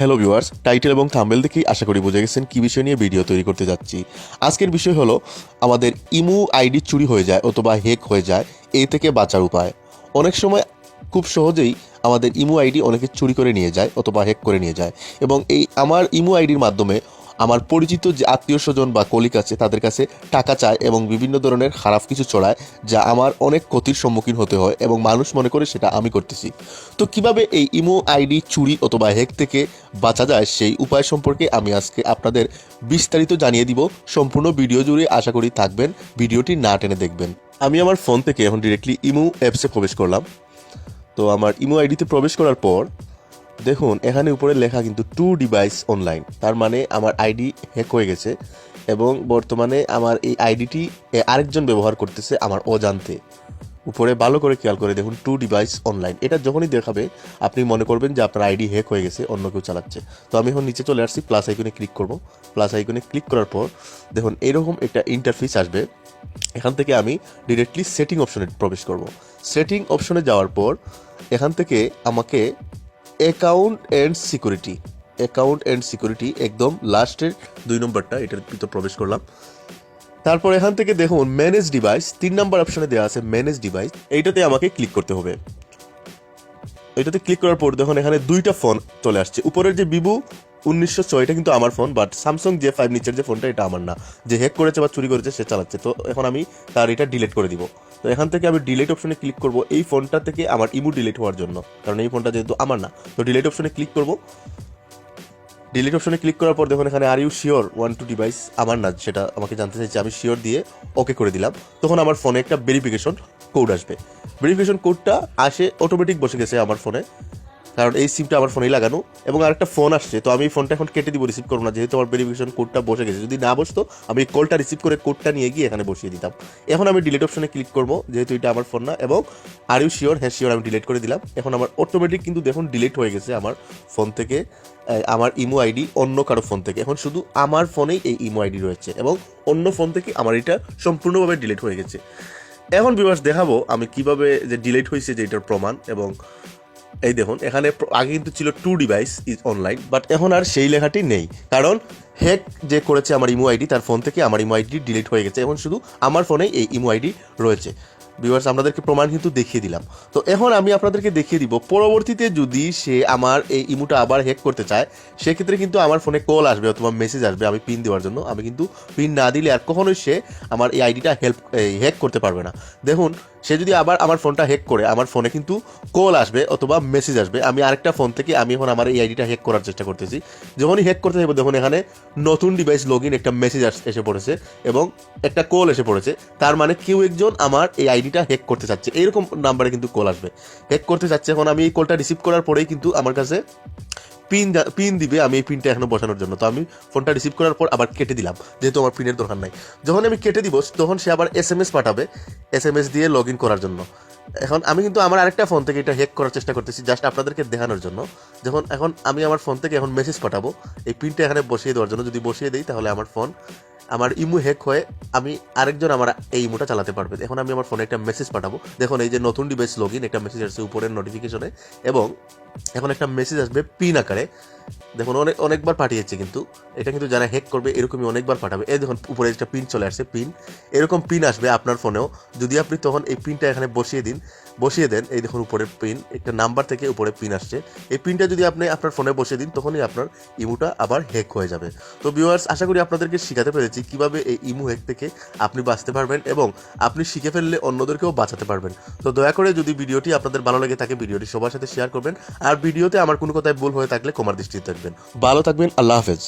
Hello viewers, title এবং thumbnail দেখেই আশা করি বুঝে গেছেন কী বিষয় নিয়ে ভিডিও তৈরি করতে যাচ্ছি। আজকের বিষয় হলো আমাদের ইমু আইডি চুরি হয়ে যায় অথবা হ্যাক হয়ে যায়, এই থেকে বাঁচার উপায়। অনেক সময় খুব সহজেই আমাদের ইমু আইডি অনেকে চুরি করে নিয়ে যায় অথবা হ্যাক করে নিয়ে যায়, এবং এই আমার ইমু আইডির মাধ্যমে আমার পরিচিত যে আত্মীয় স্বজন বা কলিগ আছে তাদের কাছে টাকা চায় এবং বিভিন্ন ধরনের খারাপ কিছু ছড়ায়, যা আমার অনেক ক্ষতির সম্মুখীন হতে হয় এবং মানুষ মনে করে সেটা আমি করতেছি। তো কিভাবে এই ইমো আইডি চুরি অথবা হ্যাক থেকে বাঁচা যায় সেই উপায় সম্পর্কে আমি আজকে আপনাদের বিস্তারিত জানিয়ে দিব। সম্পূর্ণ ভিডিও জুড়ে আশা করি থাকবেন, ভিডিওটি না টেনে দেখবেন। আমি আমার ফোন থেকে এখন ডিরেক্টলি ইমো অ্যাপসে প্রবেশ করলাম। তো আমার ইমো আইডিতে প্রবেশ করার পর দেখুন এখানে উপরে লেখা কিন্তু টু ডিভাইস অনলাইন, তার মানে আমার আইডি হ্যাক হয়ে গেছে এবং বর্তমানে আমার এই আইডিটি আরেকজন ব্যবহার করতেছে আমার অজান্তে। উপরে ভালো করে খেয়াল করে দেখুন টু ডিভাইস অনলাইন, এটা যখনই দেখাবে আপনি মনে করবেন যে আপনার আইডি হ্যাক হয়ে গেছে, অন্য কেউ চালাচ্ছে। তো আমি এখন নিচে চলে আসছি, প্লাস আইকনে ক্লিক করব। প্লাস আইকনে ক্লিক করার পর দেখুন এরকম একটা ইন্টারফেস আসবে। এখান থেকে আমি ডিরেক্টলি সেটিং অপশনে প্রবেশ করব। সেটিং অপশনে যাওয়ার পর এখান থেকে আমাকে অ্যাকাউন্ট অ্যান্ড সিকিউরিটি একদম লাস্টের 2 নম্বরটা, এটার ভিতর প্রবেশ করলাম। তারপর এখান থেকে দেখুন ম্যানেজ ডিভাইস 3 নম্বর অপশনে দেওয়া আছে ম্যানেজ ডিভাইস, এইটাতে আমাকে ক্লিক করতে হবে। এটাতে ক্লিক করার পর দেখুন এখানে 2টা ফোন চলে আসছে। উপরের যে ভিভো 1906 এটা কিন্তু আমার ফোন, বাট স্যামসাং J5 নিচের যে ফোনটা এটা আমার না, যে হ্যাক করেছে বা চুরি করেছে সে চালাচ্ছে। তো এখন আমি তার এটা ডিলিট করে দিব। তো এখান থেকে আমি ডিলিট অপশনে ক্লিক করব এই ফোনটা থেকে আমার ইমো ডিলিট হওয়ার জন্য, কারণ এই ফোনটা যেহেতু আমার না। তো ডিলিট অপশনে ক্লিক করব। ডিলিট অপশনে ক্লিক করার পর দেখুন এখানে are you sure one two device আমার না, সেটা আমাকে জানতে চাইছে। আমি শিওর দিয়ে ওকে করে দিলাম। তখন আমার ফোনে একটা ভেরিফিকেশন কোড আসবে। ভেরিফিকেশন কোডটা আসে অটোমেটিক বসে গেছে আমার ফোনে, কারণ এই সিমটা আমার ফোনেই লাগানো। এবং আরেকটা ফোন আসছে, তো আমি এই ফোনটা এখন কেটে দিব, রিসিভ করবো না, যেহেতু আমার ভেরিফিকেশন কোডটা বসে গেছে। যদি না বসতো আমি এই কলটা রিসিভ করে কোডটা নিয়ে গিয়ে এখানে বসিয়ে দিতাম। এখন আমি ডিলিট অপশনে ক্লিক করবো, যেহেতু এটা আমার ফোন না। এবং আর ইউ শিওর, হ্যাঁ শিওর, আমি ডিলিট করে দিলাম। এখন আমার অটোমেটিক কিন্তু দেখুন ডিলিট হয়ে গেছে আমার ফোন থেকে আমার ইমো আইডি অন্য কারো ফোন থেকে। এখন শুধু আমার ফোনেই এই ইমো আইডি রয়েছে এবং অন্য ফোন থেকে আমার এটা সম্পূর্ণভাবে ডিলিট হয়ে গেছে। এখন ভিউয়ার্স দেখাবো আমি কিভাবে যে ডিলিট হয়েছে যে এটার প্রমাণ। এবং এই দেখুন এখানে আগে কিন্তু ছিল two device is online, but এখন আর সেই লেখাটি নেই, কারণ হ্যাক যে করেছে আমার ইমো আইডি তার ফোন থেকে আমার ইমো আইডি ডিলিট হয়ে গেছে। এখন শুধু আমার ফোনেই এই ইমো আইডি রয়েছে। ভিউয়ার্স আপনাদেরকে প্রমাণ কিন্তু দেখিয়ে দিলাম। তো এখন আমি আপনাদেরকে দেখিয়ে দিব পরবর্তীতে যদি সে আমার এই ইমোটা আবার হ্যাক করতে চায়, সেক্ষেত্রে কিন্তু আমার ফোনে কল আসবে অথবা মেসেজ আসবে আমি পিন দেওয়ার জন্য। আমি কিন্তু পিন না দিলে আর কখনোই সে আমার এই আইডিটা হ্যাক করতে পারবে না। দেখুন সে যদি আবার আমার ফোনটা হ্যাক করে, আমার ফোনে কিন্তু কল আসবে অথবা মেসেজ আসবে। আমি আরেকটা ফোন থেকে আমি এখন আমার এই আইডিটা হ্যাক করার চেষ্টা করতেছি। যখনই হ্যাক করতে যাবো দেখুন এখানে নতুন ডিভাইস লগ ইন একটা মেসেজ এসে পড়েছে এবং একটা কল এসে পড়েছে। তার মানে কেউ একজন আমার এই আইডিটা হ্যাক করতে চাচ্ছে, এরকম নাম্বারে কিন্তু কল আসবে, হ্যাক করতে চাচ্ছে। এখন আমি এই কলটা রিসিভ করার পরেই কিন্তু আমার কাছে পিন দিবে, আমি এই পিনটা এখনো বসানোর জন্য। তো আমি ফোনটা রিসিভ করার পর আবার কেটে দিলাম, যেহেতু আমার পিনের দরকার নাই। যখন আমি কেটে দিব তখন সে আবার SMS পাঠাবে, SMS দিয়ে লগ ইন করার জন্য। এখন আমি কিন্তু আমার আরেকটা ফোন থেকে এটা হ্যাক করার চেষ্টা করতেছি, জাস্ট আপনাদেরকে দেখানোর জন্য। এখন আমি আমার ফোন থেকে এখন মেসেজ পাঠাবো এই পিনটা এখানে বসিয়ে দেওয়ার জন্য। যদি বসিয়ে দিই তাহলে আমার ইমো হ্যাক হয়ে আমি আরেকজন আমার এই ইমোটা চালাতে পারবে। এখন আমি আমার ফোনে একটা মেসেজ পাঠাবো। দেখুন এই যে নতুন ডিভাইস লগ ইন একটা মেসেজ আসছে উপরের নোটিফিকেশনে, এবং এখন একটা মেসেজ আসবে পিন আকারে। দেখুন অনেকবার পাঠিয়েছে, কিন্তু এটা কিন্তু যারা হ্যাক করবে এরকমই অনেকবার পাঠাবে। এই দেখুন উপরে একটা পিন চলে আসছে, এরকম পিন আসবে আপনার ফোনেও। যদি আপনি তখন এই পিনটা এখানে বসিয়ে দেন, এই দেখুন উপরের পিন একটা নাম্বার থেকে উপরে পিন আসছে। এই পিনটা যদি আপনি আপনার ফোনে বসিয়ে দিন তখনই আপনার ইমোটা আবার হ্যাক হয়ে যাবে। তো ভিউয়ার্স আশা করি আপনাদেরকে শিখাতে পেরেছি কিভাবে এই ইমো হ্যাক থেকে আপনি বাঁচতে পারবেন এবং আপনি শিখে ফেললে অন্যদেরকেও বাঁচাতে পারবেন। তো দয়া করে যদি ভিডিওটি আপনাদের ভালো লেগে থাকে ভিডিওটি সবার সাথে শেয়ার করবেন, আর ভিডিওতে আমার কোনো কথায় ভুল হয়ে থাকলে ক্ষমার দৃষ্টিতে থাকবেন। ভালো থাকবেন, আল্লাহ হাফেজ।